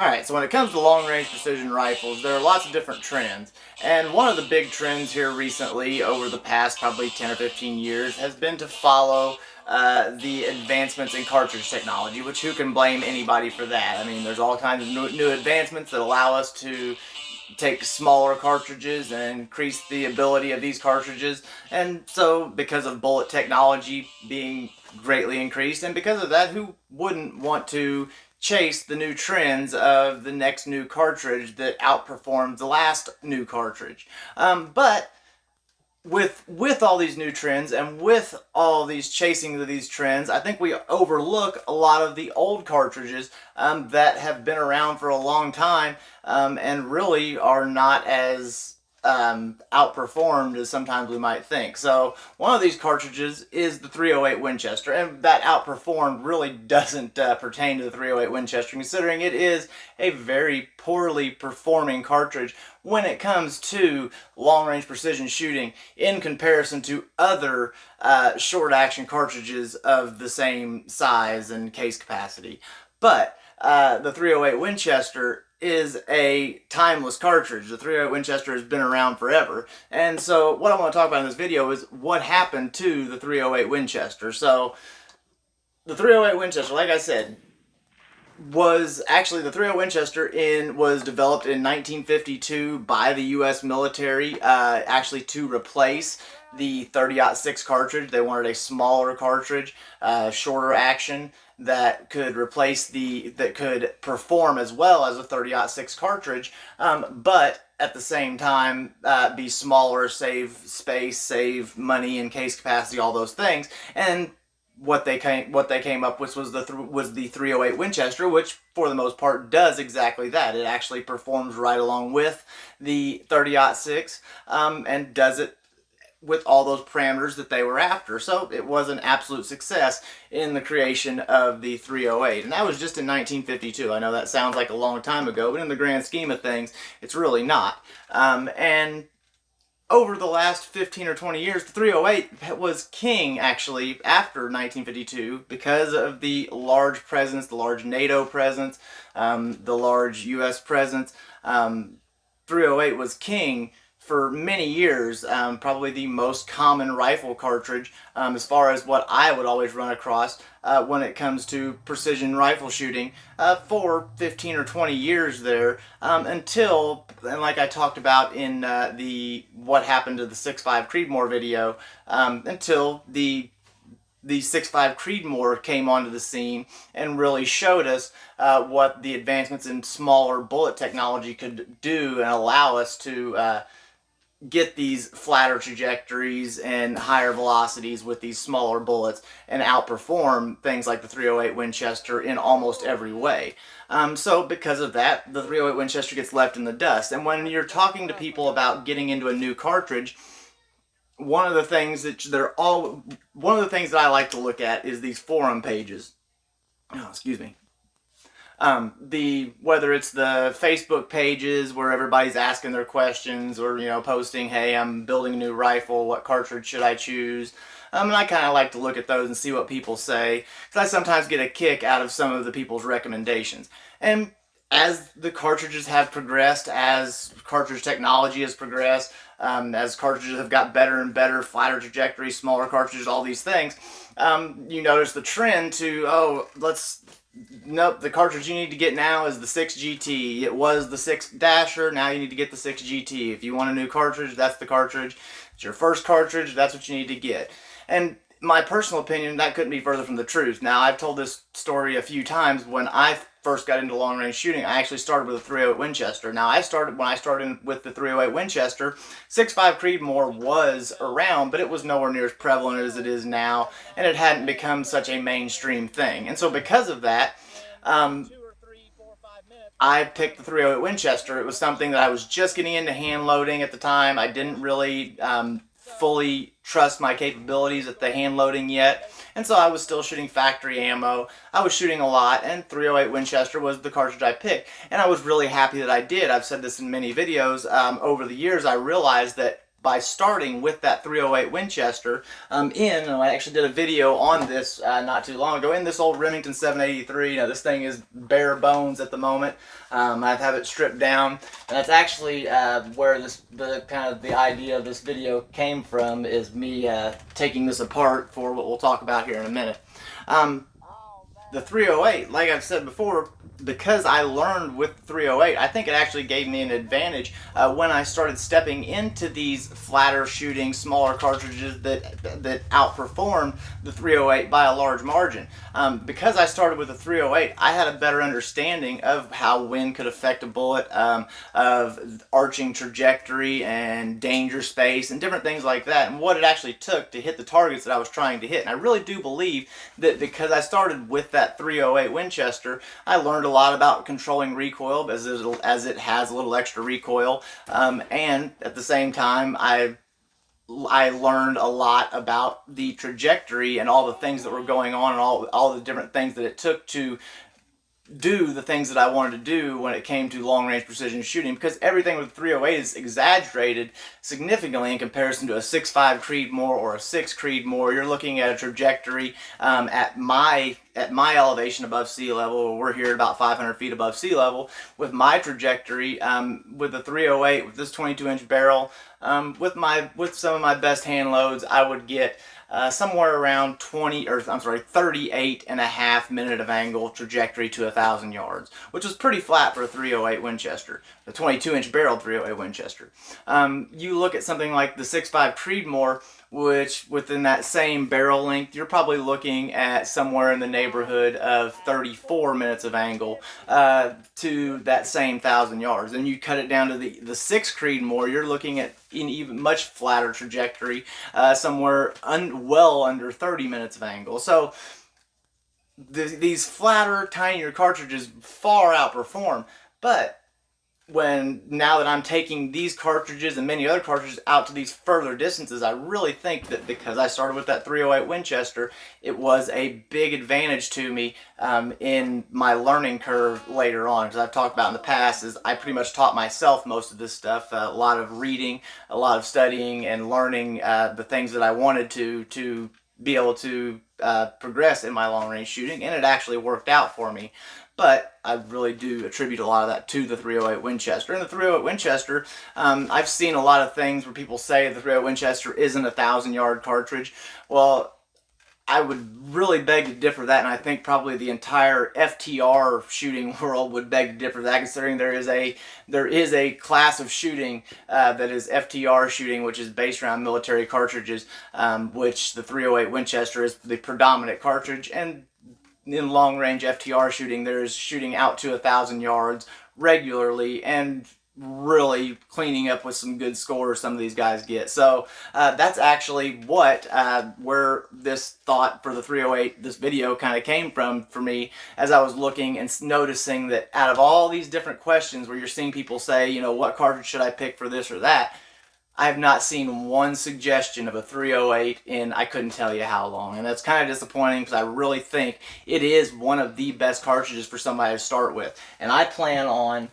Alright, so when it comes to long-range precision rifles, there are lots of different trends. And one of the big trends here recently, over the past probably 10 or 15 years, has been to follow the advancements in cartridge technology, which who can blame anybody for that? I mean, there's all kinds of new advancements that allow us to take smaller cartridges and increase the ability of these cartridges. And so, because of bullet technology being greatly increased, and because of that, who wouldn't want to chase the new trends of the next new cartridge that outperforms the last new cartridge? But with all these new trends and with all these chasing of these trends, I think we overlook a lot of the old cartridges that have been around for a long time and really are not as outperformed as sometimes we might think. So one of these cartridges is the 308 Winchester, and that outperformed really doesn't pertain to the 308 Winchester, considering it is a very poorly performing cartridge when it comes to long-range precision shooting in comparison to other short-action cartridges of the same size and case capacity. But the 308 Winchester is a timeless cartridge. The 308 Winchester has been around forever. And so what I want to talk about in this video is what happened to the 308 Winchester. So the 308 Winchester, like I said, was actually the 308 Winchester was developed in 1952 by the U.S. military, actually to replace the 30-06 cartridge. They wanted a smaller cartridge, shorter action that could that could perform as well as a 30-06 cartridge, but at the same time be smaller, save space, save money and case capacity, all those things. And what they came up with was the 308 Winchester, which for the most part does exactly that. It actually performs right along with the 30-06 and does it with all those parameters that they were after. So it was an absolute success in the creation of the 308. And that was just in 1952. I know that sounds like a long time ago, but in the grand scheme of things, it's really not. And over the last 15 or 20 years, the 308 was king, actually, after 1952 because of the large presence, the large NATO presence, the large U.S. presence. 308 was king for many years, probably the most common rifle cartridge as far as what I would always run across when it comes to precision rifle shooting for 15 or 20 years there, until, and like I talked about in the What Happened to the 6.5 Creedmoor video, until the 6.5 Creedmoor came onto the scene and really showed us what the advancements in smaller bullet technology could do and allow us to get these flatter trajectories and higher velocities with these smaller bullets and outperform things like the 308 Winchester in almost every way. So because of that, the 308 Winchester gets left in the dust. And when you're talking to people about getting into a new cartridge, one of the things that I like to look at is these forum pages. Oh, excuse me. Whether it's the Facebook pages where everybody's asking their questions, or posting, hey, I'm building a new rifle, what cartridge should I choose? And I kind of like to look at those and see what people say, because I sometimes get a kick out of some of the people's recommendations. And as the cartridges have progressed, as cartridge technology has progressed, as cartridges have got better and better, flatter trajectories, smaller cartridges, all these things, you notice the trend to, nope, the cartridge you need to get now is the 6 GT. It was the 6 Dasher, now you need to get the 6 GT. If you want a new cartridge, that's the cartridge. It's your first cartridge, that's what you need to get. And my personal opinion, that couldn't be further from the truth. Now, I've told this story a few times. When I first got into long-range shooting, I actually started with a 308 Winchester. Now, when I started with the 308 Winchester, 6.5 Creedmoor was around, but it was nowhere near as prevalent as it is now, and it hadn't become such a mainstream thing. And so because of that, I picked the 308 Winchester. It was something that I was just getting into hand loading at the time. I didn't really fully trust my capabilities at the hand loading yet, and so I was still shooting factory ammo. I was shooting a lot, and 308 Winchester was the cartridge I picked, and I was really happy that I did. I've said this in many videos. Over the years, I realized that by starting with that 308 Winchester and I actually did a video on this not too long ago, in this old Remington 783. This thing is bare bones at the moment. I've had it stripped down, and that's actually where the idea of this video came from, is me taking this apart for what we'll talk about here in a minute. The 308, like I've said before, because I learned with 308, I think it actually gave me an advantage when I started stepping into these flatter shooting, smaller cartridges that outperformed the 308 by a large margin. Because I started with the 308, I had a better understanding of how wind could affect a bullet, of arching trajectory and danger space and different things like that, and what it actually took to hit the targets that I was trying to hit. And I really do believe that because I started with that 308 Winchester, I learned a lot about controlling recoil, as it has a little extra recoil, and at the same time I learned a lot about the trajectory and all the things that were going on, and all the different things that it took to do the things that I wanted to do when it came to long-range precision shooting, because everything with 308 is exaggerated significantly in comparison to a 6.5 Creedmoor or a 6 Creedmoor. You're looking at a trajectory at my elevation above sea level. We're here at about 500 feet above sea level. With my trajectory, with the 308, with this 22-inch barrel, with some of my best hand loads, I would get somewhere around 38 and a half minute of angle trajectory to 1,000 yards, which was pretty flat for a 308 Winchester, the 22-inch barreled 308 Winchester. You look at something like the 6.5 Creedmoor, which within that same barrel length, you're probably looking at somewhere in the neighborhood of 34 minutes of angle to that same 1,000 yards. And you cut it down to the 6 Creedmoor, you're looking at an even much flatter trajectory, somewhere well under 30 minutes of angle. So these flatter, tinier cartridges far outperform. But now that I'm taking these cartridges and many other cartridges out to these further distances, I really think that because I started with that 308 Winchester, it was a big advantage to me in my learning curve later on. Because I've talked about in the past, is I pretty much taught myself most of this stuff, a lot of reading, a lot of studying, and learning the things that I wanted to be able to progress in my long-range shooting, and it actually worked out for me. But I really do attribute a lot of that to the 308 Winchester. And the 308 Winchester, I've seen a lot of things where people say the 308 Winchester isn't a 1,000-yard cartridge. Well, I would really beg to differ that, and I think probably the entire FTR shooting world would beg to differ that, considering there is a class of shooting that is FTR shooting, which is based around military cartridges, which the 308 Winchester is the predominant cartridge. And in long-range FTR shooting, there's shooting out to 1,000 yards regularly and really cleaning up with some good scores some of these guys get. So that's actually where this thought for the 308, this video, kind of came from for me, as I was looking and noticing that out of all these different questions where you're seeing people say, what cartridge should I pick for this or that, I have not seen one suggestion of a 308 in I couldn't tell you how long. And that's kind of disappointing, because I really think it is one of the best cartridges for somebody to start with. And I plan on,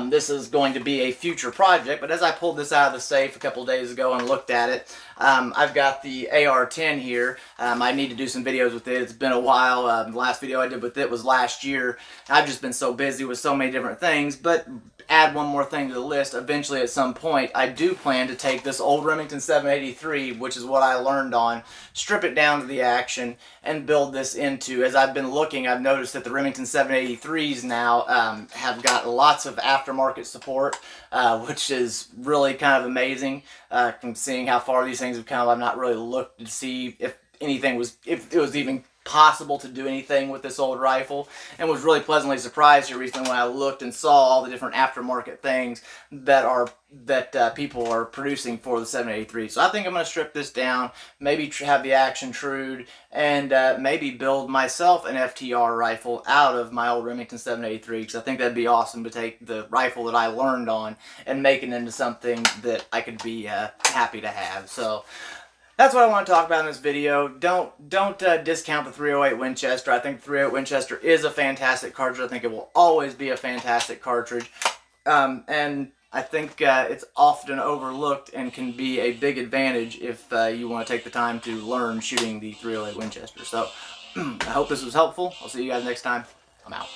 this is going to be a future project, but as I pulled this out of the safe a couple days ago and looked at it, I've got the AR-10 here. I need to do some videos with it. It's been a while. The last video I did with it was last year. I've just been so busy with so many different things, but add one more thing to the list. Eventually, at some point, I do plan to take this old Remington 783, which is what I learned on, strip it down to the action, and build this into, as I've been looking, I've noticed that the Remington 783s now have got lots of aftermarket support, which is really kind of amazing. From seeing how far these things have come, I've not really looked to see if it was even possible to do anything with this old rifle, and was really pleasantly surprised here recently when I looked and saw all the different aftermarket things that people are producing for the 783. So I think I'm going to strip this down, maybe have the action trued, and maybe build myself an FTR rifle out of my old Remington 783, because I think that'd be awesome to take the rifle that I learned on and make it into something that I could be happy to have. So that's what I want to talk about in this video. Don't discount the 308 Winchester. I think the 308 Winchester is a fantastic cartridge. I think it will always be a fantastic cartridge. And I think it's often overlooked and can be a big advantage if you want to take the time to learn shooting the .308 Winchester. So I hope this was helpful. I'll see you guys next time. I'm out.